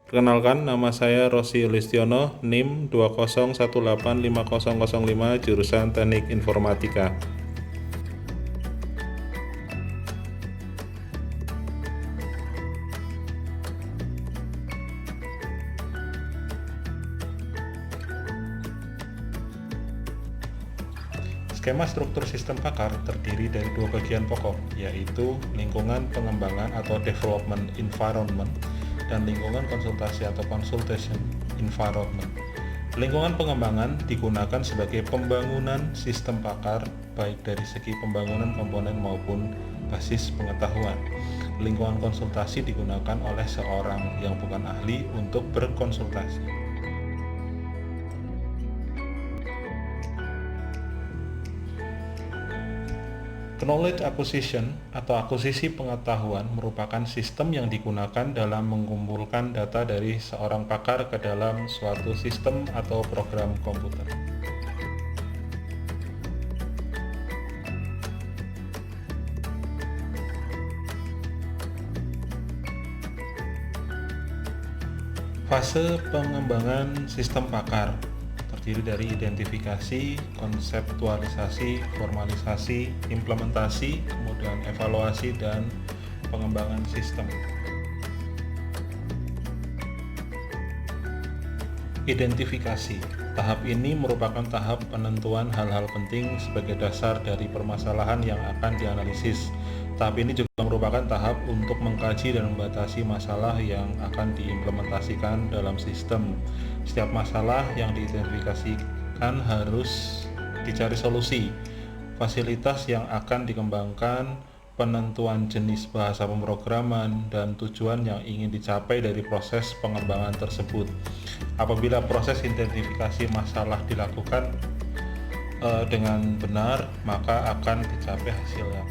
Perkenalkan, nama saya Rossi Listiono, NIM 2018505, jurusan Teknik Informatika. Skema struktur sistem pakar terdiri dari dua bagian pokok, yaitu lingkungan pengembangan atau development environment dan lingkungan konsultasi atau consultation environment. Lingkungan pengembangan digunakan sebagai pembangunan sistem pakar, baik dari segi pembangunan komponen maupun basis pengetahuan. Lingkungan konsultasi digunakan oleh seorang yang bukan ahli untuk berkonsultasi. Knowledge acquisition atau akuisisi pengetahuan merupakan sistem yang digunakan dalam mengumpulkan data dari seorang pakar ke dalam suatu sistem atau program komputer. Fase pengembangan sistem pakar terdiri dari identifikasi, konseptualisasi, formalisasi, implementasi, kemudian evaluasi, dan pengembangan sistem. Identifikasi. Tahap ini merupakan tahap penentuan hal-hal penting sebagai dasar dari permasalahan yang akan dianalisis. Tahap ini juga merupakan tahap untuk mengkaji dan membatasi masalah yang akan diimplementasikan dalam sistem. Setiap masalah yang diidentifikasikan harus dicari solusi. Fasilitas yang akan dikembangkan, penentuan jenis bahasa pemrograman, dan tujuan yang ingin dicapai dari proses pengembangan tersebut. Apabila proses identifikasi masalah dilakukan dengan benar, maka akan dicapai hasilnya.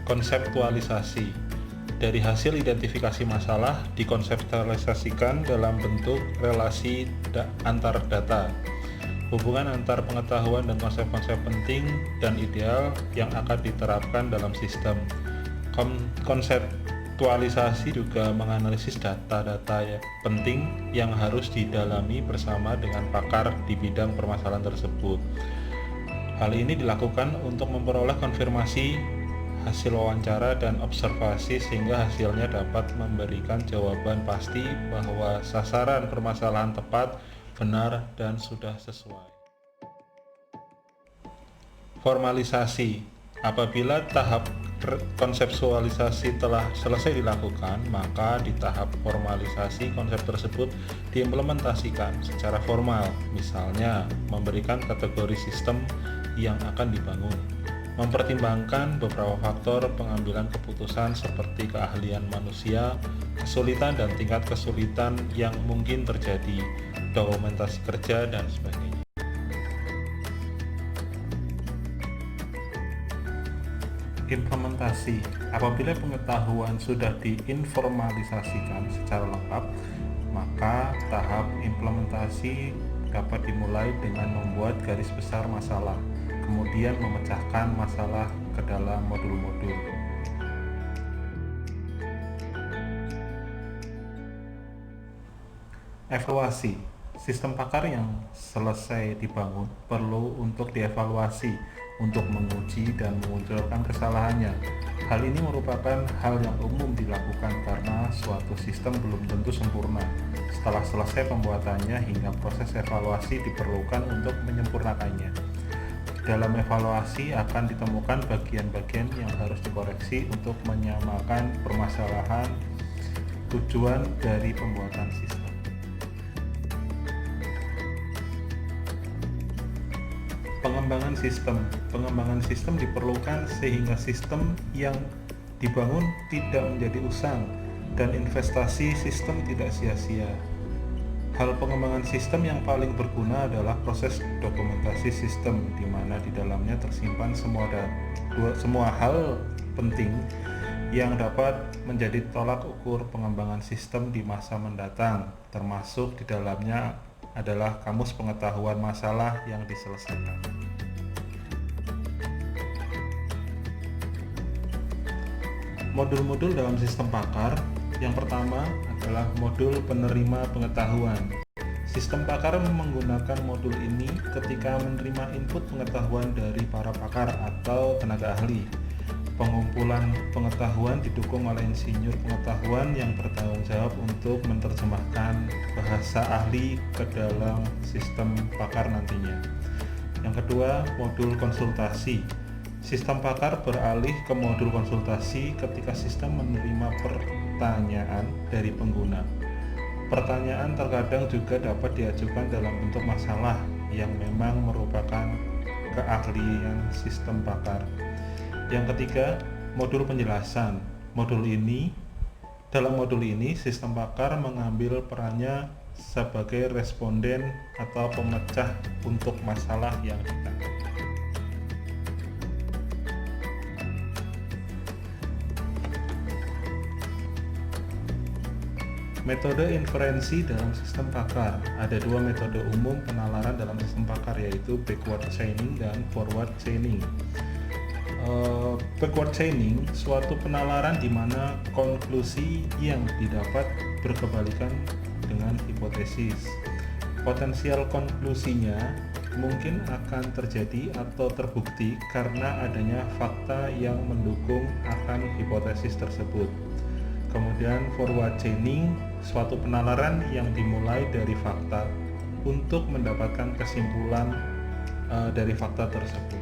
Konseptualisasi. Dari hasil identifikasi masalah dikonseptualisasikan dalam bentuk relasi antar data, hubungan antar pengetahuan dan konsep-konsep penting dan ideal yang akan diterapkan dalam sistem. Konseptualisasi juga menganalisis data-data penting yang harus didalami bersama dengan pakar di bidang permasalahan tersebut. Hal ini dilakukan untuk memperoleh konfirmasi hasil wawancara dan observasi sehingga hasilnya dapat memberikan jawaban pasti bahwa sasaran permasalahan tepat, benar, dan sudah sesuai. Formalisasi. Apabila tahap konseptualisasi telah selesai dilakukan, maka di tahap formalisasi konsep tersebut diimplementasikan secara formal, misalnya memberikan kategori sistem yang akan dibangun, mempertimbangkan beberapa faktor pengambilan keputusan seperti keahlian manusia, kesulitan dan tingkat kesulitan yang mungkin terjadi, dokumentasi kerja, dan sebagainya. Implementasi. Apabila pengetahuan sudah diinformalisasikan secara lengkap, maka tahap implementasi dapat dimulai dengan membuat garis besar masalah, kemudian memecahkan masalah ke dalam modul-modul. Evaluasi. Sistem pakar yang selesai dibangun perlu untuk dievaluasi untuk menguji dan memunculkan kesalahannya. Hal ini merupakan hal yang umum dilakukan karena suatu sistem belum tentu sempurna. Setelah selesai pembuatannya hingga proses evaluasi diperlukan untuk menyempurnakannya. Dalam evaluasi akan ditemukan bagian-bagian yang harus dikoreksi untuk menyamakan permasalahan tujuan dari pembuatan sistem. Pengembangan sistem diperlukan sehingga sistem yang dibangun tidak menjadi usang dan investasi sistem tidak sia-sia. Hal pengembangan sistem yang paling berguna adalah proses dokumentasi sistem, di mana di dalamnya tersimpan semua hal penting yang dapat menjadi tolak ukur pengembangan sistem di masa mendatang, termasuk di dalamnya adalah kamus pengetahuan masalah yang diselesaikan. Modul-modul dalam sistem pakar. Yang pertama adalah modul penerima pengetahuan. Sistem pakar menggunakan modul ini ketika menerima input pengetahuan dari para pakar atau tenaga ahli. Pengumpulan pengetahuan didukung oleh insinyur pengetahuan yang bertanggung jawab untuk menerjemahkan bahasa ahli ke dalam sistem pakar nantinya. Yang kedua, modul konsultasi. Sistem pakar beralih ke modul konsultasi ketika sistem menerima pertanyaan dari pengguna. Pertanyaan terkadang juga dapat diajukan dalam bentuk masalah yang memang merupakan keahlian sistem pakar. Yang ketiga, modul penjelasan. Dalam modul ini, sistem pakar mengambil perannya sebagai responden atau pemecah untuk masalah yang ditangani. Metode inferensi dalam sistem pakar. Ada dua metode umum penalaran dalam sistem pakar, yaitu backward chaining dan forward chaining. Backward chaining suatu penalaran di mana konklusi yang didapat berkebalikan dengan hipotesis. Potensial konklusinya mungkin akan terjadi atau terbukti karena adanya fakta yang mendukung akan hipotesis tersebut. Kemudian forward chaining, suatu penalaran yang dimulai dari fakta untuk mendapatkan kesimpulan dari fakta tersebut.